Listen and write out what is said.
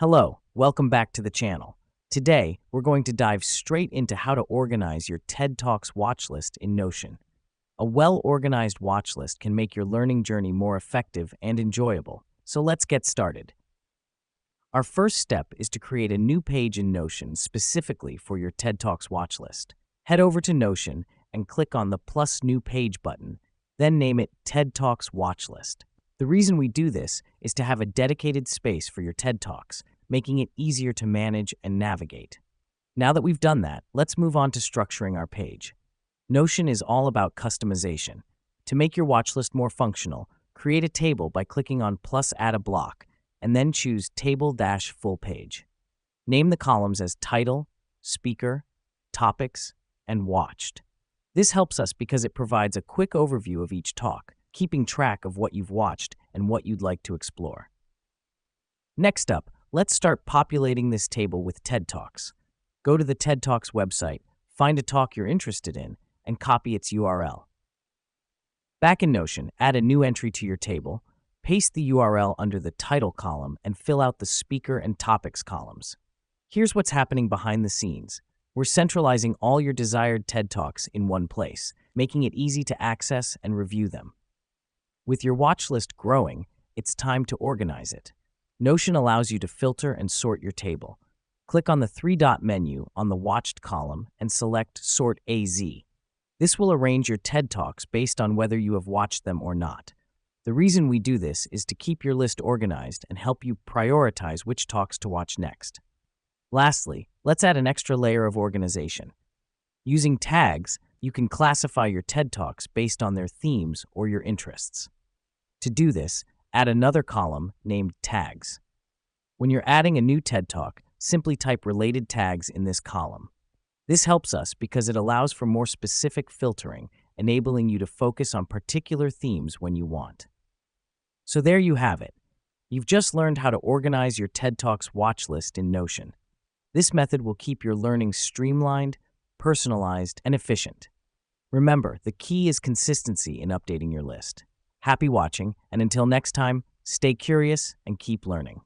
Hello, welcome back to the channel. Today, we're going to dive straight into how to organize your TED Talks watch list in Notion. A well-organized watch list can make your learning journey more effective and enjoyable, so let's get started. Our first step is to create a new page in Notion specifically for your TED Talks watch list. Head over to Notion and click on the plus new page button, then name it TED Talks watch list. The reason we do this is to have a dedicated space for your TED Talks, making it easier to manage and navigate. Now that we've done that, let's move on to structuring our page. Notion is all about customization. To make your watch list more functional, create a table by clicking on plus add a block, and then choose Table-Full Page. Name the columns as Title, Speaker, Topics, and Watched. This helps us because it provides a quick overview of each talk, keeping track of what you've watched and what you'd like to explore. Next up, let's start populating this table with TED Talks. Go to the TED Talks website, find a talk you're interested in, and copy its URL. Back in Notion, add a new entry to your table, paste the URL under the Title column, and fill out the Speaker and Topics columns. Here's what's happening behind the scenes. We're centralizing all your desired TED Talks in one place, making it easy to access and review them. With your watch list growing, it's time to organize it. Notion allows you to filter and sort your table. Click on the three-dot menu on the Watched column and select Sort AZ. This will arrange your TED Talks based on whether you have watched them or not. The reason we do this is to keep your list organized and help you prioritize which talks to watch next. Lastly, let's add an extra layer of organization. Using tags, you can classify your TED Talks based on their themes or your interests. To do this, add another column named Tags. When you're adding a new TED Talk, simply type related tags in this column. This helps us because it allows for more specific filtering, enabling you to focus on particular themes when you want. So there you have it. You've just learned how to organize your TED Talks watch list in Notion. This method will keep your learning streamlined, personalized, and efficient. Remember, the key is consistency in updating your list. Happy watching, and until next time, stay curious and keep learning.